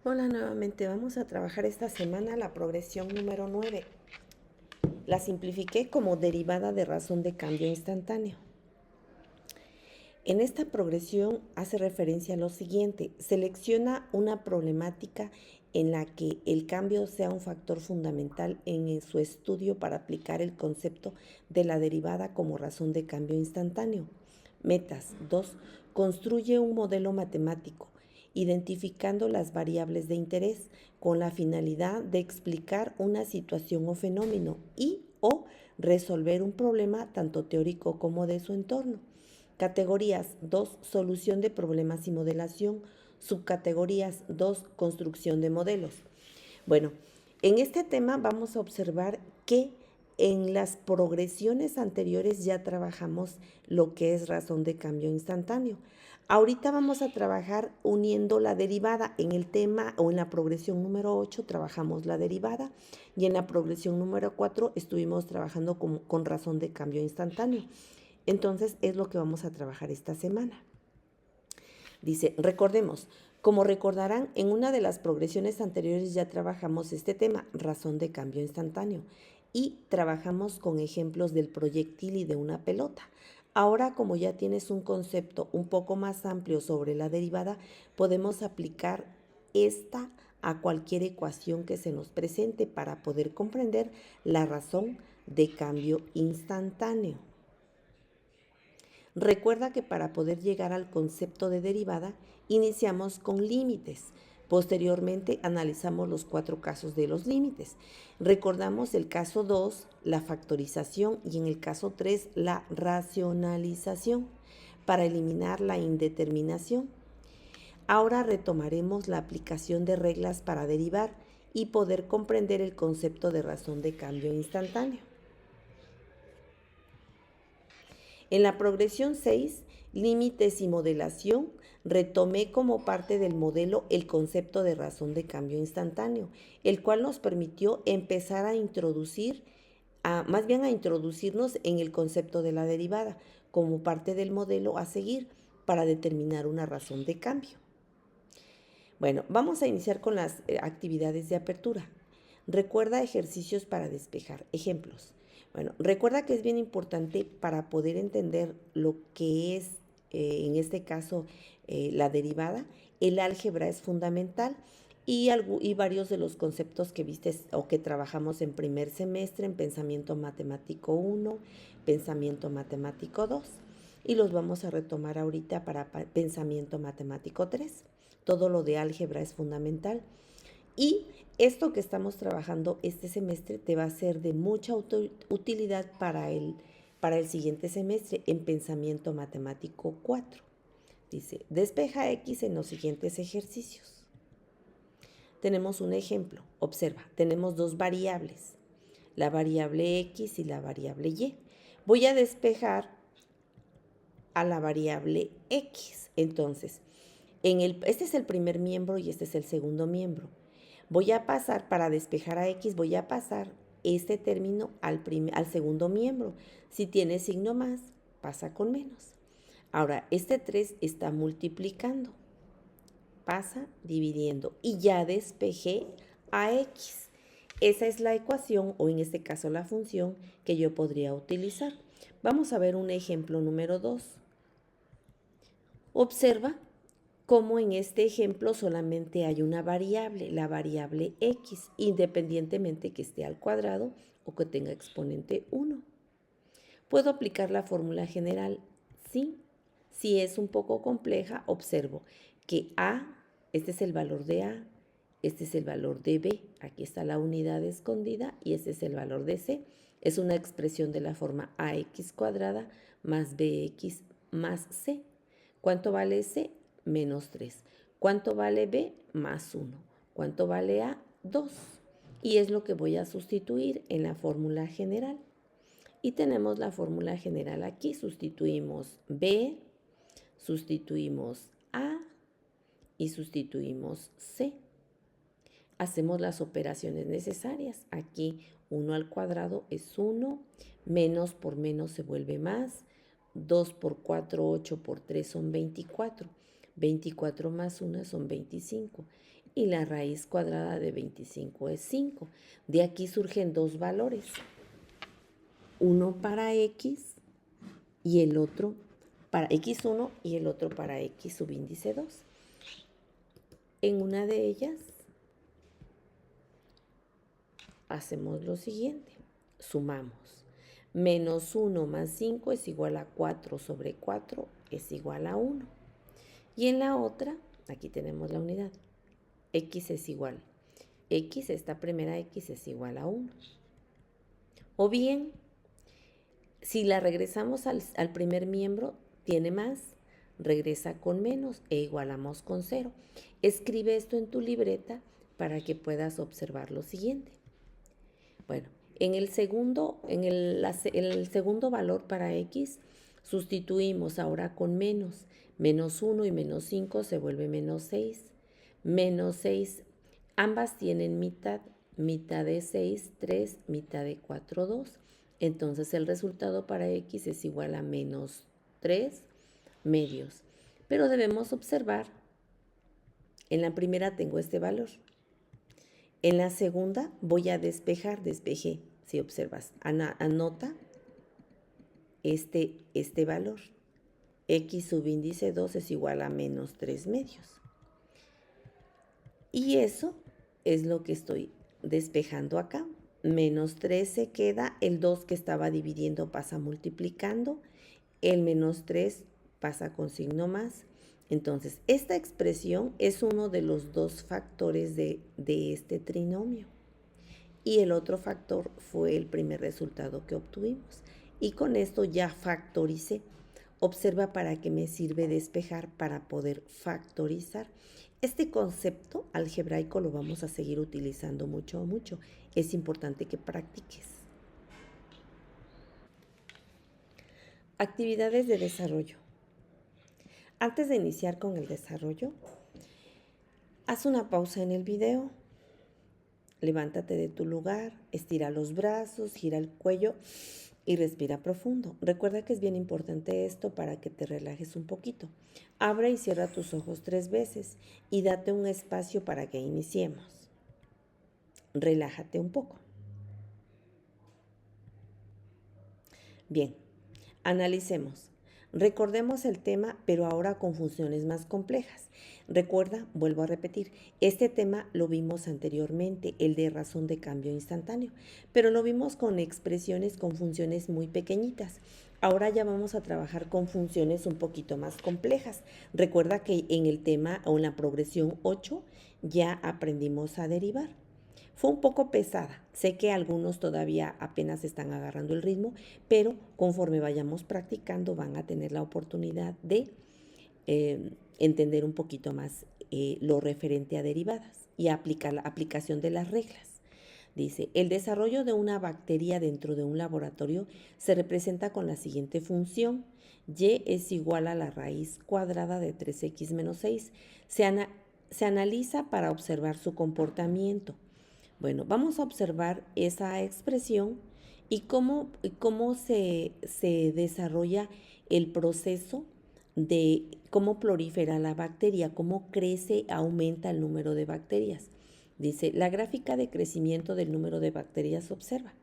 Hola, nuevamente vamos a trabajar esta semana la progresión número 9. La simplifiqué como derivada de razón de cambio instantáneo. En esta progresión hace referencia a lo siguiente: selecciona una problemática en la que el cambio sea un factor fundamental en su estudio para aplicar el concepto de la derivada como razón de cambio instantáneo. Metas 2. Construye un modelo matemático, identificando las variables de interés con la finalidad de explicar una situación o fenómeno y o resolver un problema tanto teórico como de su entorno. Categorías 2. Solución de problemas y modelación. Subcategorías 2. Construcción de modelos. Bueno, en este tema vamos a observar que en las progresiones anteriores ya trabajamos lo que es razón de cambio instantáneo. Ahorita vamos a trabajar uniendo la derivada. En el tema o en la progresión número 8 trabajamos la derivada y en la progresión número 4 estuvimos trabajando con razón de cambio instantáneo. Entonces es lo que vamos a trabajar esta semana. Dice, recordemos, como recordarán, en una de las progresiones anteriores ya trabajamos este tema, razón de cambio instantáneo, y trabajamos con ejemplos del proyectil y de una pelota. Ahora, como ya tienes un concepto un poco más amplio sobre la derivada, podemos aplicar esta a cualquier ecuación que se nos presente para poder comprender la razón de cambio instantáneo. Recuerda que para poder llegar al concepto de derivada, iniciamos con límites. Posteriormente analizamos los 4 casos de los límites. Recordamos el caso 2, la factorización, y en el caso 3, la racionalización, para eliminar la indeterminación. Ahora retomaremos la aplicación de reglas para derivar y poder comprender el concepto de razón de cambio instantáneo. En la progresión 6, límites y modelación, retomé como parte del modelo el concepto de razón de cambio instantáneo, el cual nos permitió empezar a introducirnos en el concepto de la derivada, como parte del modelo a seguir para determinar una razón de cambio. Bueno, vamos a iniciar con las actividades de apertura. Recuerda ejercicios para despejar. Ejemplos. Bueno, recuerda que es bien importante para poder entender lo que es, en este caso, la derivada. El álgebra es fundamental y varios de los conceptos que viste o que trabajamos en primer semestre en Pensamiento Matemático 1, Pensamiento Matemático 2. Y los vamos a retomar ahorita para Pensamiento Matemático 3. Todo lo de álgebra es fundamental. Y esto que estamos trabajando este semestre te va a ser de mucha utilidad para el siguiente semestre en Pensamiento Matemático 4. Dice, despeja X en los siguientes ejercicios. Tenemos un ejemplo. Observa, tenemos dos variables, la variable X y la variable Y. Voy a despejar a la variable X. Entonces, este es el primer miembro y este es el segundo miembro. Voy a pasar, para despejar a X, voy a pasar este término al segundo miembro. Si tiene signo más, pasa con menos. Ahora, este 3 está multiplicando, pasa dividiendo y ya despejé a X. Esa es la ecuación, o en este caso la función, que yo podría utilizar. Vamos a ver un ejemplo número 2. Observa cómo en este ejemplo solamente hay una variable, la variable X, independientemente que esté al cuadrado o que tenga exponente 1. ¿Puedo aplicar la fórmula general? Sí. Si es un poco compleja, observo que A, este es el valor de A, este es el valor de B, aquí está la unidad escondida y este es el valor de C. Es una expresión de la forma AX cuadrada más BX más C. ¿Cuánto vale C? Menos 3. ¿Cuánto vale B? Más 1. ¿Cuánto vale A? 2. Y es lo que voy a sustituir en la fórmula general. Y tenemos la fórmula general aquí. Sustituimos B, sustituimos A y sustituimos C. Hacemos las operaciones necesarias. Aquí 1 al cuadrado es 1, menos por menos se vuelve más, 2 por 4, 8 por 3 son 24, 24 más 1 son 25. y la raíz cuadrada de 25 es 5. De aquí surgen dos valores, uno para x y el otro para x1 y el otro para x subíndice 2. En una de ellas hacemos lo siguiente, sumamos. Menos 1 más 5 es igual a 4 sobre 4 es igual a 1. Y en la otra, aquí tenemos la unidad, x es igual, esta primera x es igual a 1. O bien, si la regresamos al primer miembro, tiene más, regresa con menos e igualamos con 0. Escribe esto en tu libreta para que puedas observar lo siguiente. Bueno, en el segundo valor para x, sustituimos ahora con menos. Menos 1 y menos 5 se vuelve menos 6. Menos 6, ambas tienen mitad. Mitad de 6, 3, mitad de 4, 2. Entonces el resultado para x es igual a menos 3 medios. Pero debemos observar, en la primera tengo este valor. En la segunda voy a despejar, despejé. Si observas, anota este valor. X subíndice 2 es igual a menos 3 medios. Y eso es lo que estoy despejando acá. Menos 3 se queda, el 2 que estaba dividiendo pasa multiplicando, el menos 3 pasa con signo más. Entonces, esta expresión es uno de los dos factores de este trinomio. Y el otro factor fue el primer resultado que obtuvimos. Y con esto ya factoricé. Observa para qué me sirve despejar, para poder factorizar. Este concepto algebraico lo vamos a seguir utilizando mucho. Es importante que practiques. Actividades de desarrollo. Antes de iniciar con el desarrollo, haz una pausa en el video. Levántate de tu lugar, estira los brazos, gira el cuello y respira profundo. Recuerda que es bien importante esto para que te relajes un poquito. Abre y cierra tus ojos 3 veces y date un espacio para que iniciemos. Relájate un poco. Bien, analicemos. Recordemos el tema, pero ahora con funciones más complejas. Recuerda, vuelvo a repetir, este tema lo vimos anteriormente, el de razón de cambio instantáneo, pero lo vimos con expresiones con funciones muy pequeñitas. Ahora ya vamos a trabajar con funciones un poquito más complejas. Recuerda que en el tema o en la progresión 8 ya aprendimos a derivar. Fue un poco pesada, sé que algunos todavía apenas están agarrando el ritmo, pero conforme vayamos practicando van a tener la oportunidad de entender un poquito más lo referente a derivadas y aplicar la aplicación de las reglas. Dice, el desarrollo de una bacteria dentro de un laboratorio se representa con la siguiente función. Y es igual a la raíz cuadrada de 3x menos 6. Se analiza para observar su comportamiento. Bueno, vamos a observar esa expresión y cómo se desarrolla el proceso de cómo prolifera la bacteria, cómo crece, aumenta el número de bacterias. Dice, la gráfica de crecimiento del número de bacterias observa.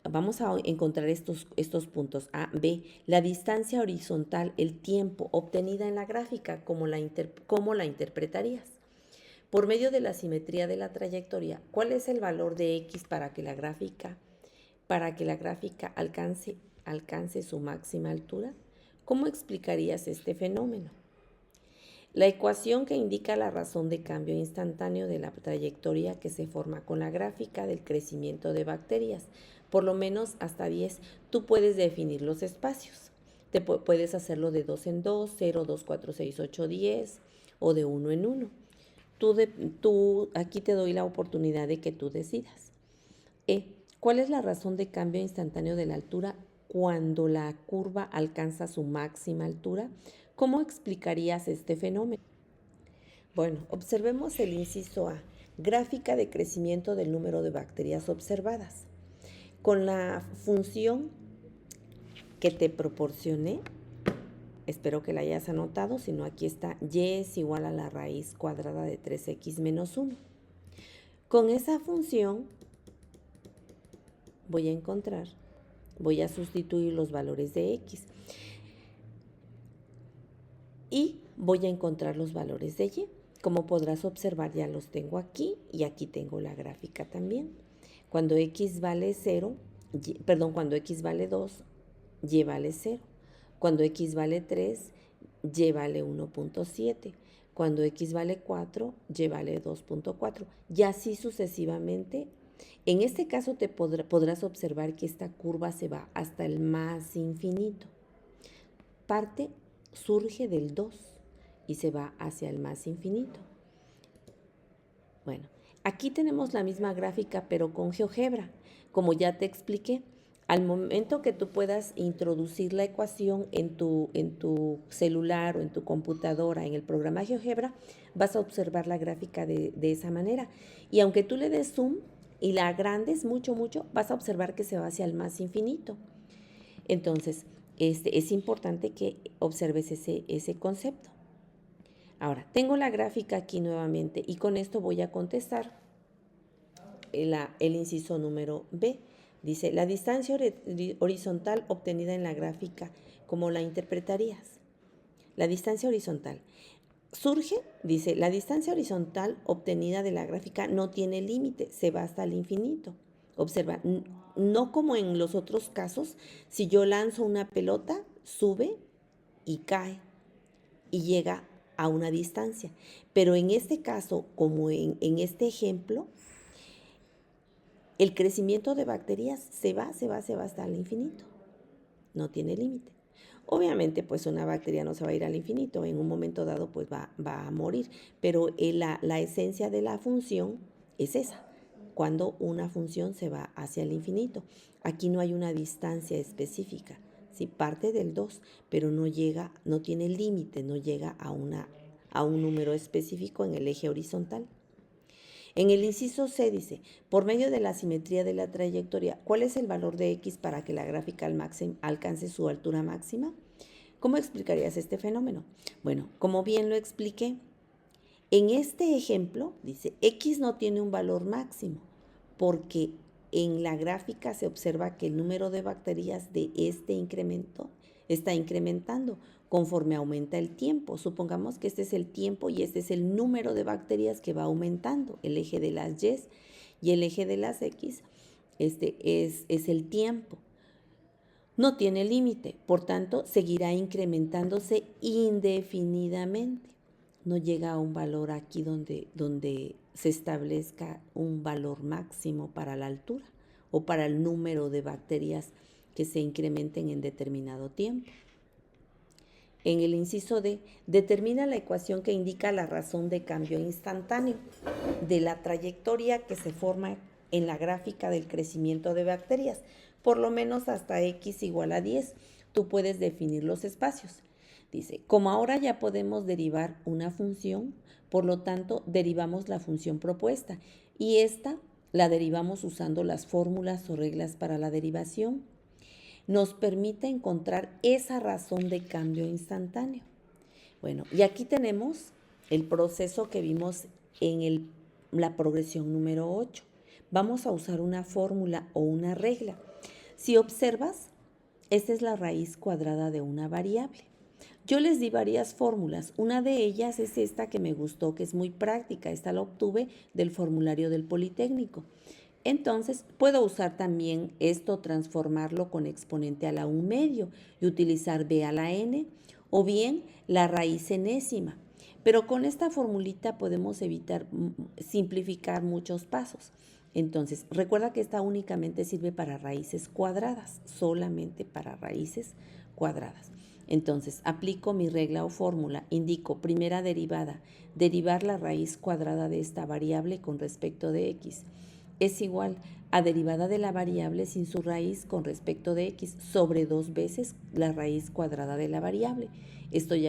Vamos a encontrar estos puntos. A, B, la distancia horizontal, el tiempo obtenida en la gráfica, ¿cómo la interpretarías? Por medio de la simetría de la trayectoria, ¿cuál es el valor de x para que la gráfica alcance su máxima altura? ¿Cómo explicarías este fenómeno? La ecuación que indica la razón de cambio instantáneo de la trayectoria que se forma con la gráfica del crecimiento de bacterias, por lo menos hasta 10, tú puedes definir los espacios. Puedes hacerlo de 2 en 2, 0, 2, 4, 6, 8, 10 o de 1 en 1. Aquí te doy la oportunidad de que tú decidas. ¿Cuál es la razón de cambio instantáneo de la altura cuando la curva alcanza su máxima altura? ¿Cómo explicarías este fenómeno? Bueno, observemos el inciso A, gráfica de crecimiento del número de bacterias observadas. Con la función que te proporcioné, espero que la hayas anotado, si no aquí está, y es igual a la raíz cuadrada de 3x menos 1. Con esa función voy a sustituir los valores de x y voy a encontrar los valores de y. Como podrás observar, ya los tengo aquí y aquí tengo la gráfica también. Cuando x vale 0, cuando x vale 2, y vale 0. Cuando x vale 3, y vale 1.7. Cuando x vale 4, y vale 2.4. Y así sucesivamente. En este caso podrás observar que esta curva se va hasta el más infinito. Surge del 2 y se va hacia el más infinito. Bueno, aquí tenemos la misma gráfica pero con GeoGebra. Como ya te expliqué, al momento que tú puedas introducir la ecuación en tu celular o en tu computadora, en el programa GeoGebra, vas a observar la gráfica de esa manera. Y aunque tú le des zoom y la agrandes mucho, vas a observar que se va hacia el más infinito. Entonces, es importante que observes ese concepto. Ahora, tengo la gráfica aquí nuevamente y con esto voy a contestar el inciso número B. Dice, la distancia horizontal obtenida en la gráfica, ¿cómo la interpretarías? La distancia horizontal. Dice, la distancia horizontal obtenida de la gráfica no tiene límite, se va hasta el infinito. Observa, no como en los otros casos, si yo lanzo una pelota, sube y cae y llega a una distancia. Pero en este caso, como en este ejemplo, el crecimiento de bacterias se va hasta el infinito. No tiene límite. Obviamente, pues una bacteria no se va a ir al infinito. En un momento dado, pues va a morir. Pero la esencia de la función es esa. Cuando una función se va hacia el infinito. Aquí no hay una distancia específica. Sí, parte del 2, pero no tiene límite, no llega a un número específico en el eje horizontal. En el inciso C dice, por medio de la simetría de la trayectoria, ¿cuál es el valor de x para que la gráfica alcance su altura máxima? ¿Cómo explicarías este fenómeno? Bueno, como bien lo expliqué, en este ejemplo dice, x no tiene un valor máximo, porque en la gráfica se observa que el número de bacterias de este incremento está incrementando conforme aumenta el tiempo. Supongamos que este es el tiempo y este es el número de bacterias que va aumentando. El eje de las Y y el eje de las X es el tiempo. No tiene límite, por tanto, seguirá incrementándose indefinidamente. No llega a un valor aquí donde se establezca un valor máximo para la altura o para el número de bacterias que se incrementen en determinado tiempo. En el inciso D, determina la ecuación que indica la razón de cambio instantáneo de la trayectoria que se forma en la gráfica del crecimiento de bacterias, por lo menos hasta x igual a 10. Tú puedes definir los espacios. Dice, como ahora ya podemos derivar una función, por lo tanto, derivamos la función propuesta y esta la derivamos usando las fórmulas o reglas para la derivación. Nos permite encontrar esa razón de cambio instantáneo. Bueno, y aquí tenemos el proceso que vimos en la progresión número 8. Vamos a usar una fórmula o una regla. Si observas, esta es la raíz cuadrada de una variable. Yo les di varias fórmulas. Una de ellas es esta que me gustó, que es muy práctica. Esta la obtuve del formulario del Politécnico. Entonces, puedo usar también esto, transformarlo con exponente a la 1 medio y utilizar b a la n o bien la raíz enésima. Pero con esta formulita podemos simplificar muchos pasos. Entonces, recuerda que esta únicamente sirve para raíces cuadradas, solamente para raíces cuadradas. Entonces, aplico mi regla o fórmula, indico primera derivada, derivar la raíz cuadrada de esta variable con respecto de x es igual a derivada de la variable sin su raíz con respecto de x sobre 2 veces la raíz cuadrada de la variable. Estoy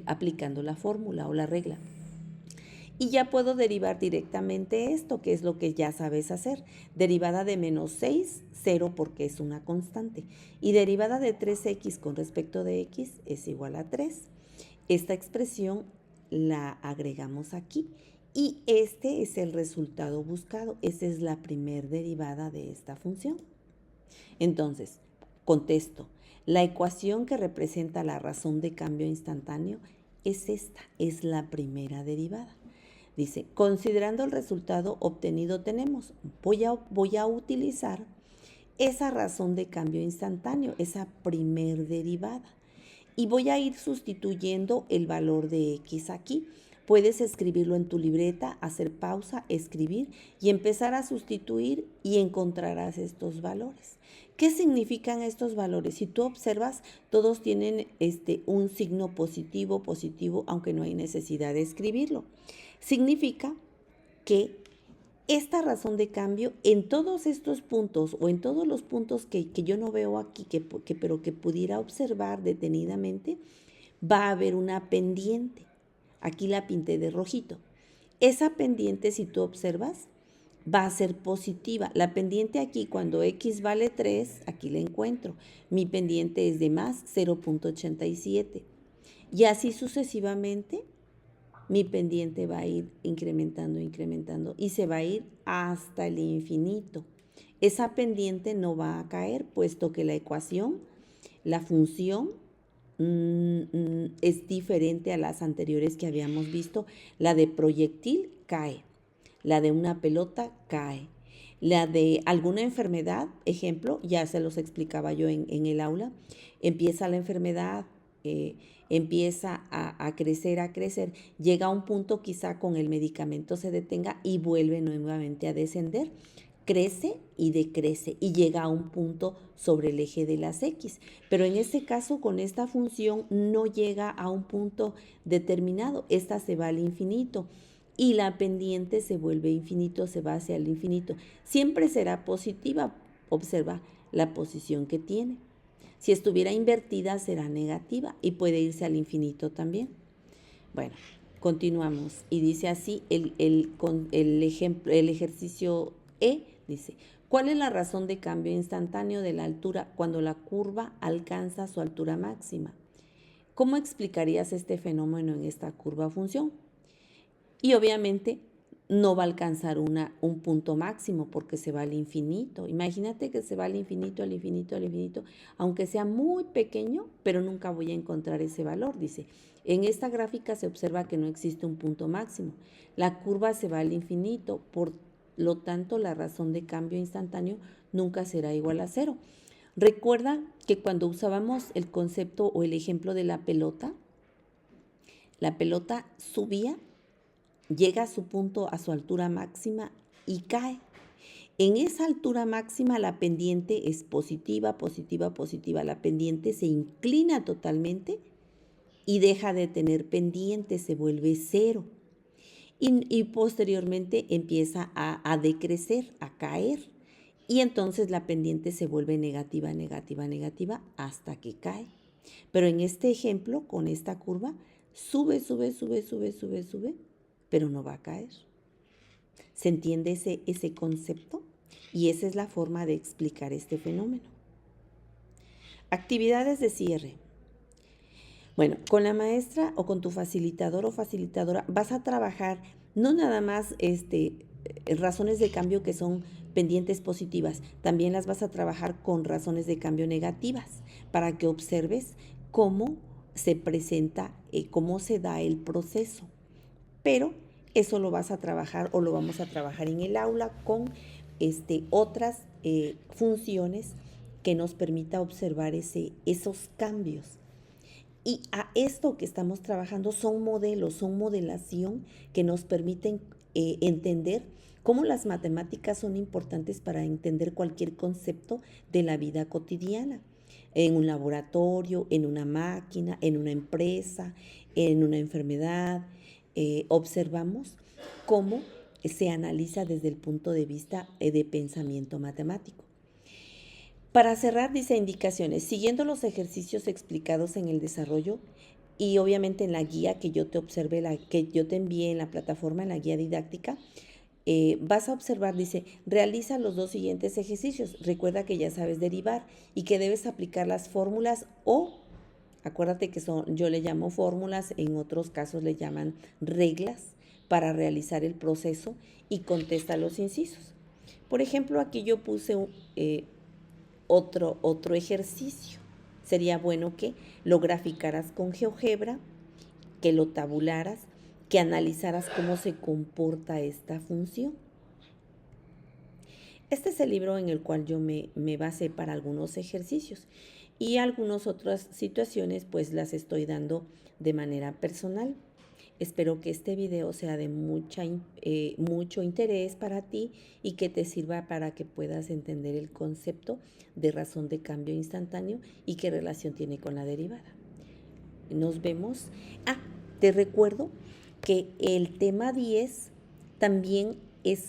aplicando la fórmula o la regla. Y ya puedo derivar directamente esto, que es lo que ya sabes hacer. Derivada de menos 6, 0 porque es una constante. Y derivada de 3x con respecto de x es igual a 3. Esta expresión la agregamos aquí. Y este es el resultado buscado. Esa es la primer derivada de esta función. Entonces, contesto. La ecuación que representa la razón de cambio instantáneo es esta, es la primera derivada. Dice, considerando el resultado obtenido tenemos, voy a utilizar esa razón de cambio instantáneo, esa primer derivada. Y voy a ir sustituyendo el valor de x aquí. Puedes escribirlo en tu libreta, hacer pausa, escribir y empezar a sustituir y encontrarás estos valores. ¿Qué significan estos valores? Si tú observas, todos tienen un signo positivo, aunque no hay necesidad de escribirlo. Significa que esta razón de cambio en todos estos puntos o en todos los puntos que yo no veo aquí, pero que pudiera observar detenidamente, va a haber una pendiente. Aquí la pinté de rojito. Esa pendiente, si tú observas, va a ser positiva. La pendiente aquí, cuando x vale 3, aquí la encuentro. Mi pendiente es de más 0.87. Y así sucesivamente, mi pendiente va a ir incrementando y se va a ir hasta el infinito. Esa pendiente no va a caer, puesto que la ecuación, la función, es diferente a las anteriores que habíamos visto. La de proyectil cae, la de una pelota cae, la de alguna enfermedad, ejemplo, ya se los explicaba yo en el aula, empieza la enfermedad, empieza a crecer, llega a un punto quizá con el medicamento se detenga y vuelve nuevamente a descender, crece y decrece y llega a un punto sobre el eje de las X. Pero en este caso, con esta función no llega a un punto determinado, esta se va al infinito y la pendiente se vuelve infinito, se va hacia el infinito. Siempre será positiva, observa la posición que tiene. Si estuviera invertida será negativa y puede irse al infinito también. Bueno, continuamos y dice así el ejercicio E, dice, ¿cuál es la razón de cambio instantáneo de la altura cuando la curva alcanza su altura máxima? ¿Cómo explicarías este fenómeno en esta curva función? Y obviamente no va a alcanzar un punto máximo porque se va al infinito. Imagínate que se va al infinito, al infinito, al infinito, aunque sea muy pequeño, pero nunca voy a encontrar ese valor. Dice, en esta gráfica se observa que no existe un punto máximo. La curva se va al infinito, por lo tanto la razón de cambio instantáneo nunca será igual a 0. Recuerda que cuando usábamos el concepto o el ejemplo de la pelota subía, llega a su punto, a su altura máxima y cae. En esa altura máxima la pendiente es positiva. La pendiente se inclina totalmente y deja de tener pendiente, se vuelve 0. Y posteriormente empieza a decrecer, a caer. Y entonces la pendiente se vuelve negativa hasta que cae. Pero en este ejemplo, con esta curva, sube, pero no va a caer. ¿Se entiende ese concepto? Y esa es la forma de explicar este fenómeno. Actividades de cierre. Bueno, con la maestra o con tu facilitador o facilitadora vas a trabajar no nada más razones de cambio que son pendientes positivas, también las vas a trabajar con razones de cambio negativas para que observes cómo se presenta, cómo se da el proceso. Pero eso lo vas a trabajar o lo vamos a trabajar en el aula con otras funciones que nos permita observar esos cambios. Y a esto que estamos trabajando son modelos, son modelación que nos permiten entender cómo las matemáticas son importantes para entender cualquier concepto de la vida cotidiana. En un laboratorio, en una máquina, en una empresa, en una enfermedad, observamos cómo se analiza desde el punto de vista de pensamiento matemático. Para cerrar, dice indicaciones, siguiendo los ejercicios explicados en el desarrollo, Y obviamente en la guía que yo te observé, que yo te envié en la plataforma, en la guía didáctica, vas a observar, dice, realiza los dos siguientes ejercicios. Recuerda que ya sabes derivar y que debes aplicar las fórmulas o, acuérdate que yo le llamo fórmulas, en otros casos le llaman reglas para realizar el proceso y contesta los incisos. Por ejemplo, aquí yo puse otro ejercicio. Sería bueno que lo graficaras con GeoGebra, que lo tabularas, que analizaras cómo se comporta esta función. Este es el libro en el cual yo me basé para algunos ejercicios y algunas otras situaciones pues las estoy dando de manera personal. Espero que este video sea de mucho interés para ti y que te sirva para que puedas entender el concepto de razón de cambio instantáneo y qué relación tiene con la derivada. Nos vemos. Te recuerdo que el tema 10 también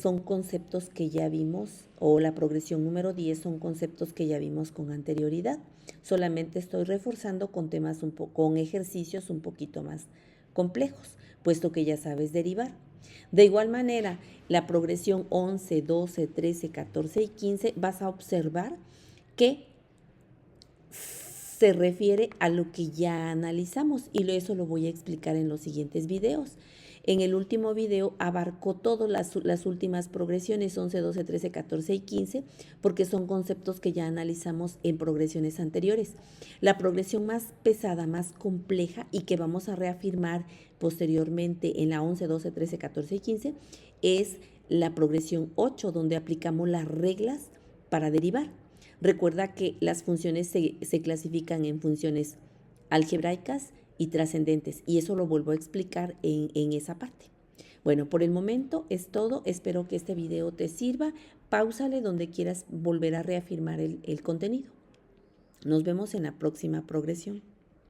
son conceptos que ya vimos, o la progresión número 10 son conceptos que ya vimos con anterioridad. Solamente estoy reforzando con temas con ejercicios un poquito más complejos, puesto que ya sabes derivar. De igual manera, la progresión 11, 12, 13, 14 y 15 vas a observar que se refiere a lo que ya analizamos y eso lo voy a explicar en los siguientes videos. En el último video abarcó todas las últimas progresiones 11, 12, 13, 14 y 15 porque son conceptos que ya analizamos en progresiones anteriores. La progresión más pesada, más compleja y que vamos a reafirmar posteriormente en la 11, 12, 13, 14 y 15 es la progresión 8 donde aplicamos las reglas para derivar. Recuerda que las funciones se clasifican en funciones algebraicas y trascendentes y eso lo vuelvo a explicar en esa parte. Bueno, por el momento es todo. Espero que este video te sirva. Páusale donde quieras volver a reafirmar el contenido. Nos vemos en la próxima progresión.